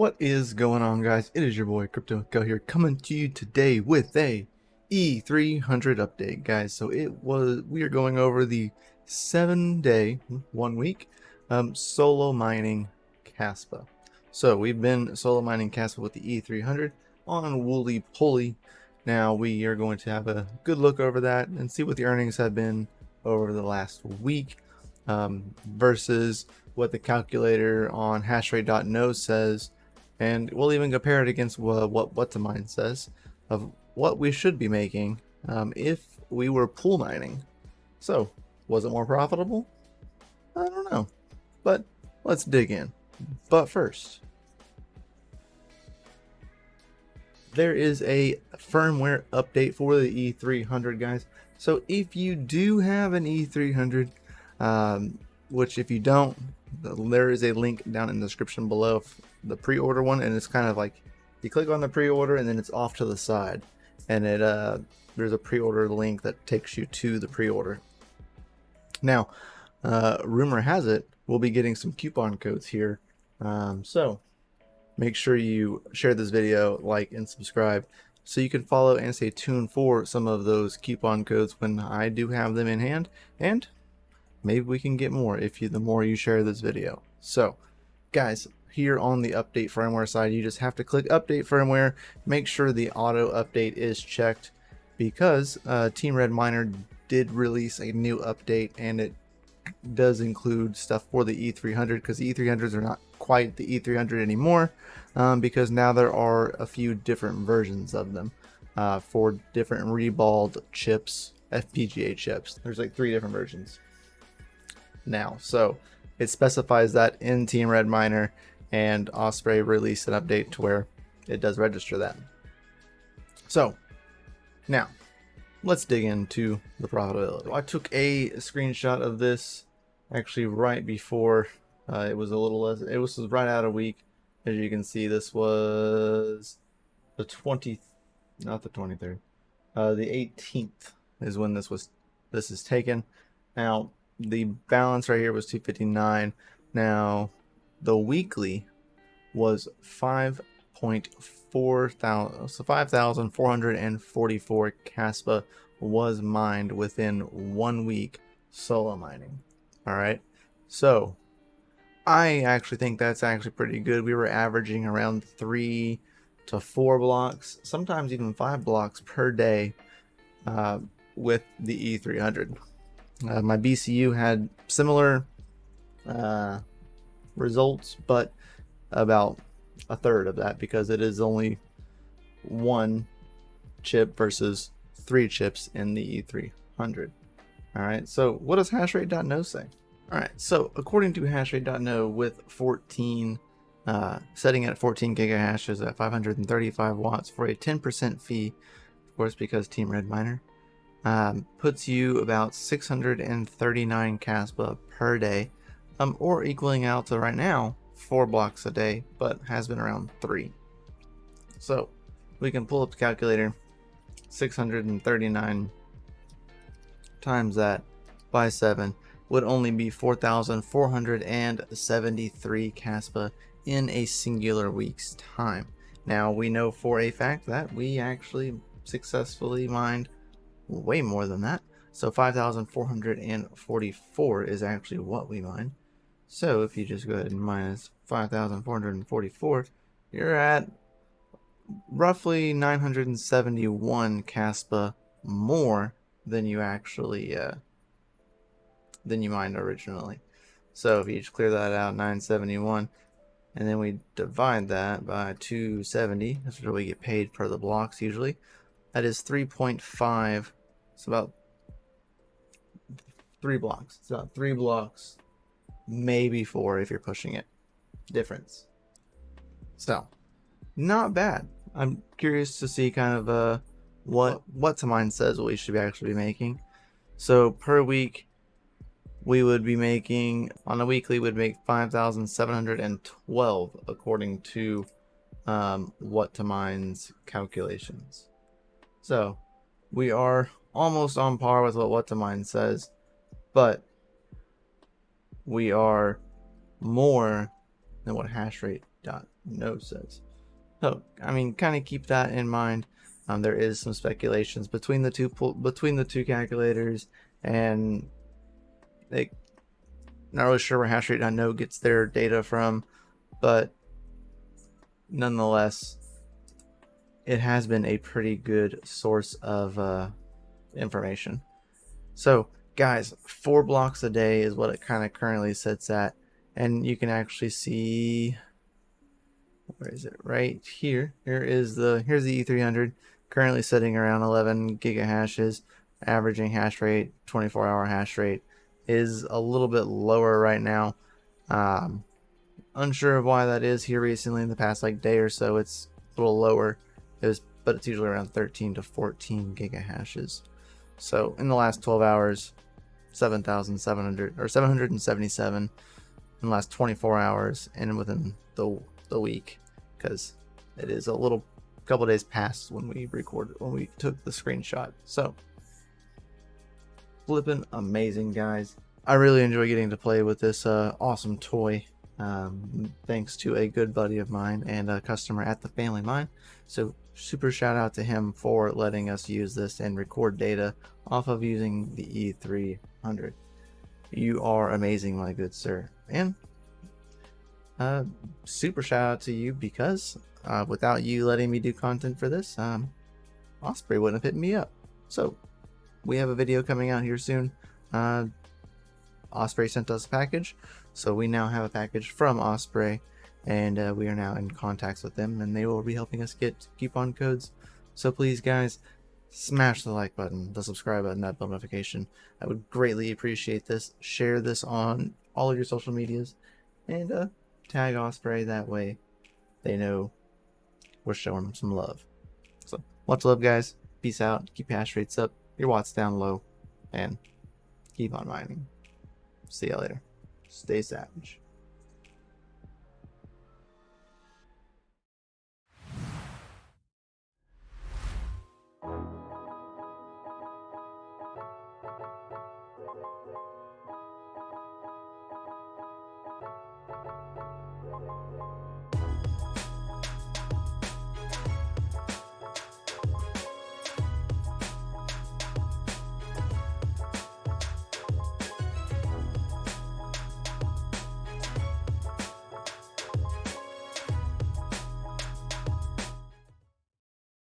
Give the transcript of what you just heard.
What is going on, guys? It is your boy CryptoMykel here, coming to you today with a E300 update, guys. So we are going over the 7-day, 1 week, solo mining Kaspa. So we've been solo mining Kaspa with the E300 on Wooly Pulley. Now we are going to have a good look over that and see what the earnings have been over the last week versus what the calculator on hashrate.no says, and we'll even compare it against what mine says of what we should be making if we were pool mining. So, was it more profitable? I don't know, but let's dig in. But first, there is a firmware update for the E300, guys. So if you do have an E300, which if you don't, there is a link down in the description below, the pre-order one, and it's kind of like you click on the pre-order and then it's off to the side, and there's a pre-order link that takes you to the pre-order. Now, rumor has it we'll be getting some coupon codes here, so make sure you share this video, like, and subscribe so you can follow and stay tuned for some of those coupon codes when I do have them in hand, and maybe we can get more the more you share this video. So guys, here on the update firmware side, you just have to click update firmware, make sure the auto update is checked, because Team Red Miner did release a new update, and it does include stuff for the E300, because the E300s are not quite the E300 anymore, because now there are a few different versions of them for different reballed chips, FPGA chips. There's like 3 different versions now, so it specifies that in Team Red Miner, and Osprey released an update to where it does register that. So now let's dig into the profitability. I took a screenshot of this actually right before it was a little less, it was right out a week. As you can see, this was the 20th, not the 23rd, the 18th is when this is taken. Now the balance right here was 259. Now the weekly was 5.4 thousand, so 5,444 Kaspa was mined within 1 week solo mining. All right, so I actually think that's actually pretty good. We were averaging around 3 to 4 blocks, sometimes even 5 blocks per day with the E300. My BCU had similar results, but about a third of that, because it is only 1 chip versus 3 chips in the E300. All right, so what does hashrate.no say? All right, so according to hashrate.no, with 14 setting at 14 gigahashes at 535 watts for a 10% fee, of course, because Team Red Miner, puts you about 639 Kaspa per day, or equaling out to right now 4 blocks a day, but has been around 3. So we can pull up the calculator. 639 times that by 7 would only be 4,473 Kaspa in a singular week's time. Now we know for a fact that we actually successfully mined way more than that, so 5,444 is actually what we mined. So if you just go ahead and minus 5,444, you're at roughly 971 Kaspa more than you actually than you mined originally. So if you just clear that out, 971, and then we divide that by 270, that's what we get paid per the blocks usually. That is 3.5. It's about 3 blocks. It's about 3 blocks, maybe 4 if you're pushing it, difference. So not bad. I'm curious to see kind of what mine says we should actually be making. So per week we would be making, on a weekly would make 5,712 according to mine's calculations. So we are almost on par with what mine says, but we are more than what hashrate no sense. So, I mean, kind of keep that in mind. There is some speculations between the two calculators, and they not really sure where hashrate.no gets their data from, but nonetheless, it has been a pretty good source of information. So, guys, 4 blocks a day is what it kind of currently sits at, and you can actually see, where is it? Right here. Here's the E300, currently sitting around 11 gigahashes. Averaging hash rate, 24-hour hash rate is a little bit lower right now. Unsure of why that is. Here recently in the past like day or so, it's a little lower. But it's usually around 13 to 14 gigahashes. So in the last 12 hours, 7,700 or 777 in the last 24 hours, and within the week, because it is a couple days past when we took the screenshot. So flipping amazing, guys. I really enjoy getting to play with this awesome toy, thanks to a good buddy of mine and a customer at TheFamilyMine. So super shout out to him for letting us use this and record data off of using the E300. You are amazing, my good sir. And super shout out to you, because without you letting me do content for this, Osprey wouldn't have hit me up. So we have a video coming out here soon. Osprey sent us a package, so we now have a package from Osprey, and we are now in contacts with them, and they will be helping us get coupon codes. So please, guys, smash the like button, the subscribe button, that bell notification. I would greatly appreciate this. Share this on all of your social medias, and tag Osprey. That way they know we're showing them some love. So much love, guys. Peace out. Keep your hash rates up, your watts down low, and keep on mining. See ya later. Stay savage.